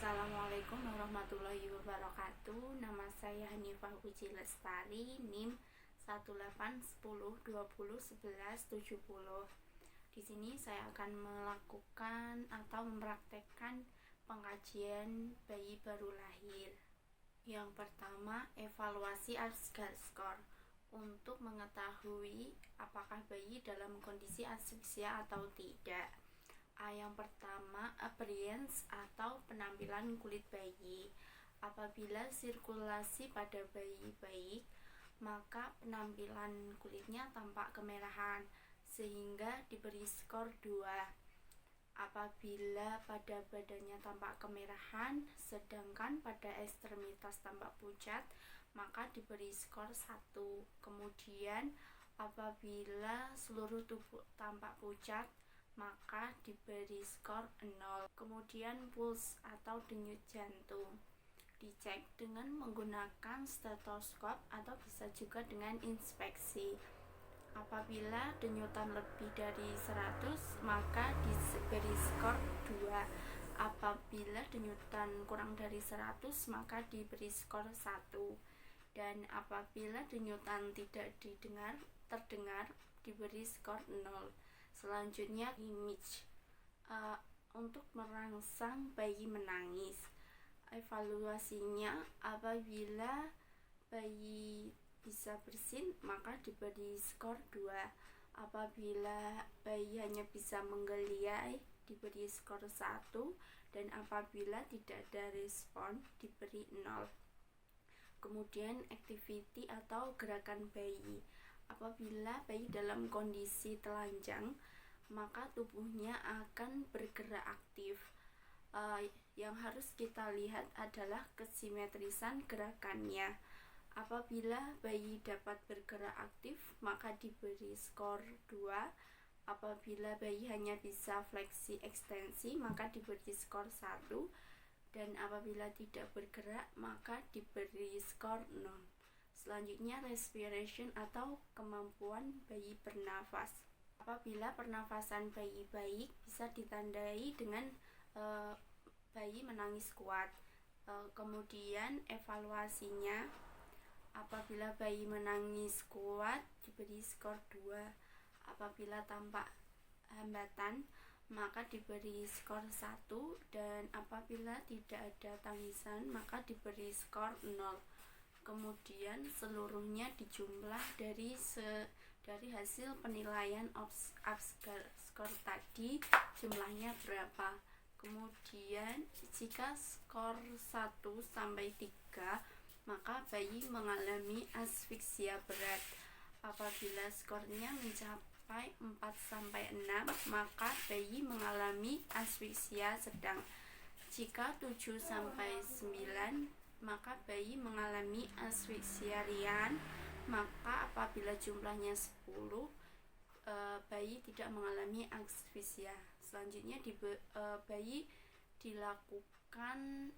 Assalamualaikum warahmatullahi wabarakatuh. Nama saya Hanifah Puji Lestari, NIM 1810201170. Di sini saya akan melakukan atau mempraktekkan pengkajian bayi baru lahir. Yang pertama, evaluasi Asgar Score untuk mengetahui apakah bayi dalam kondisi asfiksia atau tidak. Yang pertama, appearance atau penampilan kulit bayi. Apabila sirkulasi pada bayi baik, maka penampilan kulitnya tampak kemerahan sehingga diberi skor 2. Apabila pada badannya tampak kemerahan sedangkan pada ekstremitas tampak pucat, maka diberi skor 1. Kemudian apabila seluruh tubuh tampak pucat, maka diberi skor 0. Kemudian pulse atau denyut jantung dicek dengan menggunakan stetoskop atau bisa juga dengan inspeksi. Apabila denyutan lebih dari 100, maka diberi skor 2. Apabila denyutan kurang dari 100, maka diberi skor 1. Dan apabila denyutan tidak terdengar, diberi skor 0. Selanjutnya, image untuk merangsang bayi menangis. Evaluasinya, apabila bayi bisa bersin, maka diberi skor 2. Apabila bayi hanya bisa menggeliai, diberi skor 1. Dan apabila tidak ada respon, diberi 0. Kemudian activity atau gerakan bayi. Apabila bayi dalam kondisi telanjang, maka tubuhnya akan bergerak aktif. Yang harus kita lihat adalah kesimetrisan gerakannya. Apabila bayi dapat bergerak aktif, maka diberi skor 2. Apabila bayi hanya bisa fleksi ekstensi, maka diberi skor 1. Dan apabila tidak bergerak, maka diberi skor 0. Selanjutnya, respiration atau kemampuan bayi bernafas. Apabila pernafasan bayi baik, bisa ditandai dengan bayi menangis kuat. Kemudian evaluasinya, apabila bayi menangis kuat, diberi skor 2. Apabila tampak hambatan, maka diberi skor 1. Dan apabila tidak ada tangisan, maka diberi skor 0. Kemudian seluruhnya dijumlah dari hasil penilaian Asgar Score tadi, jumlahnya berapa. Kemudian jika skor 1 sampai 3, maka bayi mengalami asfiksia berat. Apabila skornya mencapai 4 sampai 6, maka bayi mengalami asfiksia sedang. Jika 7 sampai 9, maka bayi mengalami asfiksia ringan. Maka apabila jumlahnya 10, bayi tidak mengalami asfiksia. Selanjutnya bayi dilakukan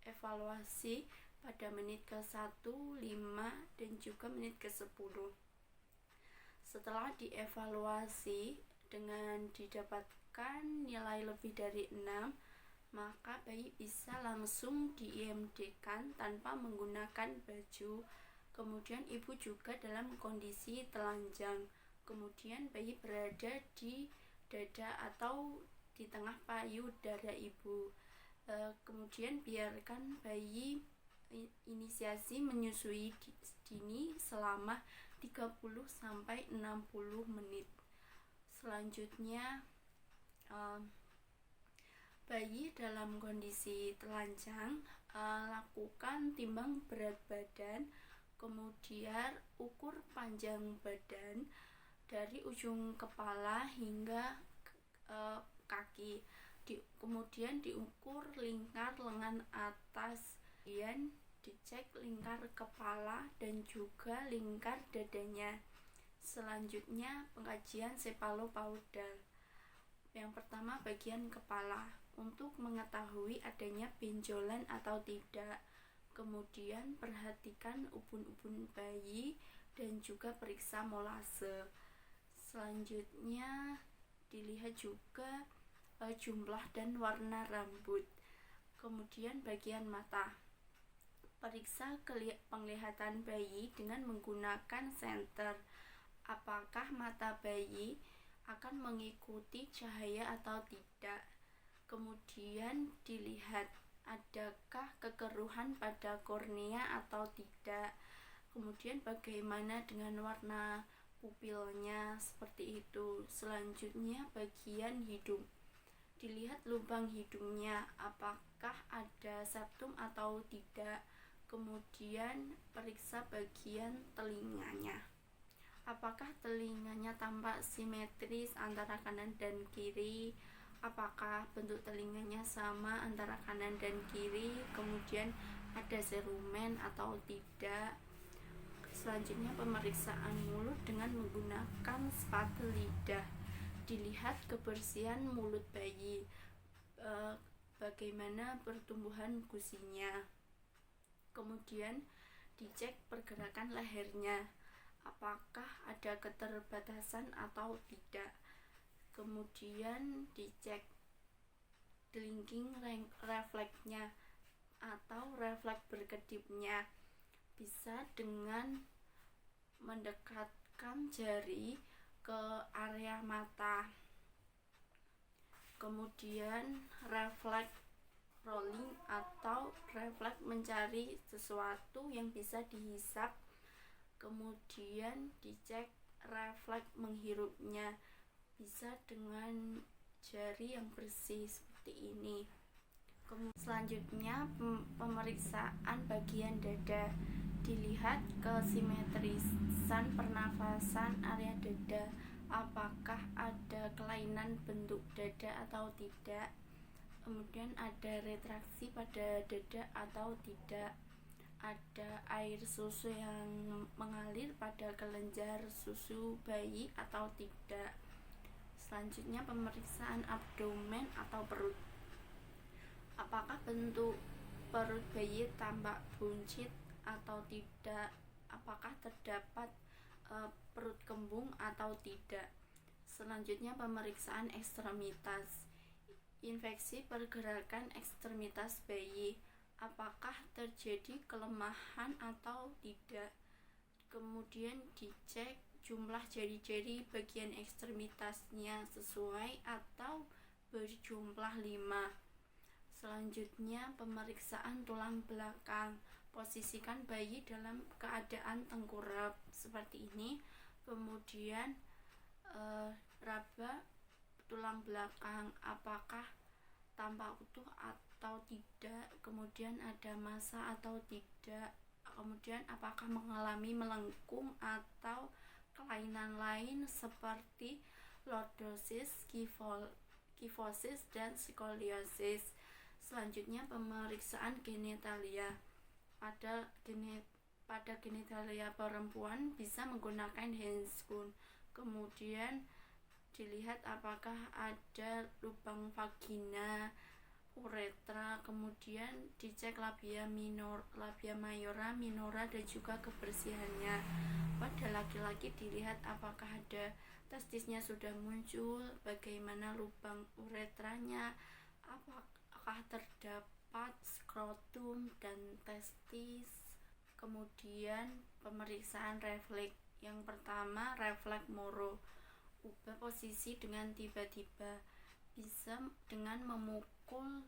evaluasi pada menit ke-1, 5, dan juga menit ke-10. Setelah dievaluasi dengan didapatkan nilai lebih dari 6, maka bayi bisa langsung di-IMD-kan tanpa menggunakan baju. Kemudian ibu juga dalam kondisi telanjang. Kemudian bayi berada di dada atau di tengah payudara ibu. Kemudian biarkan bayi inisiasi menyusui dini selama 30 sampai 60 menit. Selanjutnya, bayi dalam kondisi telanjang, lakukan timbang berat badan, kemudian ukur panjang badan dari ujung kepala hingga kaki. Kemudian diukur lingkar lengan atas, kemudian dicek lingkar kepala dan juga lingkar dadanya. Selanjutnya, pengkajian cephalocaudal. Yang pertama, bagian kepala untuk mengetahui adanya benjolan atau tidak. Kemudian perhatikan ubun-ubun bayi dan juga periksa molase. Selanjutnya dilihat juga jumlah dan warna rambut. Kemudian bagian mata. Periksa penglihatan bayi dengan menggunakan senter. Apakah mata bayi akan mengikuti cahaya atau tidak. Kemudian dilihat adakah kekeruhan pada kornea atau tidak. Kemudian bagaimana dengan warna pupilnya, seperti itu. Selanjutnya bagian hidung. Dilihat lubang hidungnya, apakah ada septum atau tidak. Kemudian periksa bagian telinganya. Apakah telinganya tampak simetris antara kanan dan kiri? Apakah bentuk telinganya sama antara kanan dan kiri? Kemudian ada serumen atau tidak? Selanjutnya pemeriksaan mulut dengan menggunakan spatel lidah. Dilihat kebersihan mulut bayi, bagaimana pertumbuhan gusinya. Kemudian dicek pergerakan lehernya, apakah ada keterbatasan atau tidak. Kemudian dicek blinking refleksnya atau refleks berkedipnya, bisa dengan mendekatkan jari ke area mata. Kemudian refleks rolling atau refleks mencari sesuatu yang bisa dihisap. Kemudian dicek refleks menghirupnya, bisa dengan jari yang bersih seperti ini. Selanjutnya pemeriksaan bagian dada. Dilihat kesimetrisan pernafasan area dada, apakah ada kelainan bentuk dada atau tidak. Kemudian ada retraksi pada dada atau tidak. Ada air susu yang mengalir pada kelenjar susu bayi atau tidak. Selanjutnya pemeriksaan abdomen atau perut. Apakah bentuk perut bayi tampak buncit atau tidak. Apakah terdapat perut kembung atau tidak. Selanjutnya pemeriksaan ekstremitas. Infeksi pergerakan ekstremitas bayi, apakah terjadi kelemahan atau tidak. Kemudian dicek jumlah jari-jari bagian ekstremitasnya sesuai atau berjumlah 5. Selanjutnya pemeriksaan tulang belakang. Posisikan bayi dalam keadaan tengkurap seperti ini. Kemudian raba tulang belakang, apakah tampak utuh atau tidak. Kemudian ada massa atau tidak. Kemudian apakah mengalami melengkung atau kelainan lain seperti lordosis, kifosis, dan skoliosis. Selanjutnya pemeriksaan genitalia. Pada genitalia perempuan bisa menggunakan handscoon. Kemudian dilihat apakah ada lubang vagina, uretra. Kemudian dicek labia mayora, minora, dan juga kebersihannya. Pada laki-laki dilihat apakah ada testisnya sudah muncul, bagaimana lubang uretranya, apakah terdapat skrotum dan testis. Kemudian pemeriksaan refleks. Yang pertama, refleks Moro. Ubah posisi dengan tiba-tiba, bisa dengan memukul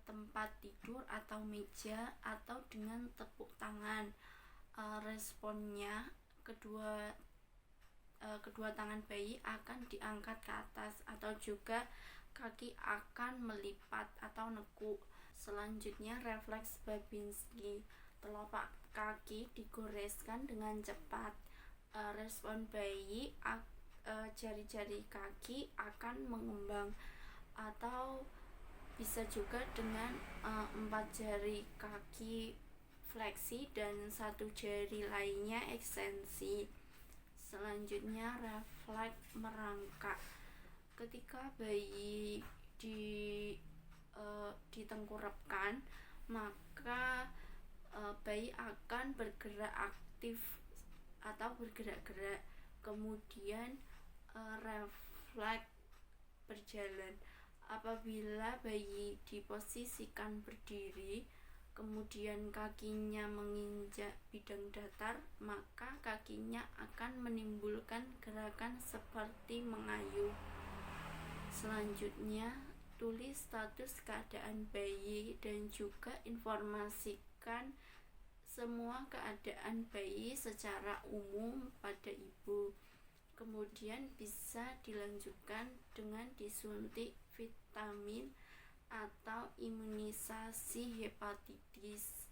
tempat tidur atau meja, atau dengan tepuk tangan. Responnya, kedua tangan bayi akan diangkat ke atas, atau juga kaki akan melipat atau nekuk. Selanjutnya refleks Babinski. Telapak kaki digoreskan dengan cepat. Respon bayi, jari-jari kaki akan mengembang, atau bisa juga dengan 4 jari kaki fleksi dan 1 jari lainnya ekstensi. Selanjutnya refleks merangkak. Ketika bayi ditengkurapkan, maka bayi akan bergerak aktif atau bergerak-gerak. Kemudian refleks berjalan. Apabila bayi diposisikan berdiri, kemudian kakinya menginjak bidang datar, maka kakinya akan menimbulkan gerakan seperti mengayuh. Selanjutnya, tulis status keadaan bayi dan juga informasikan semua keadaan bayi secara umum pada ibu. Kemudian bisa dilanjutkan dengan disuntik vitamin atau imunisasi hepatitis.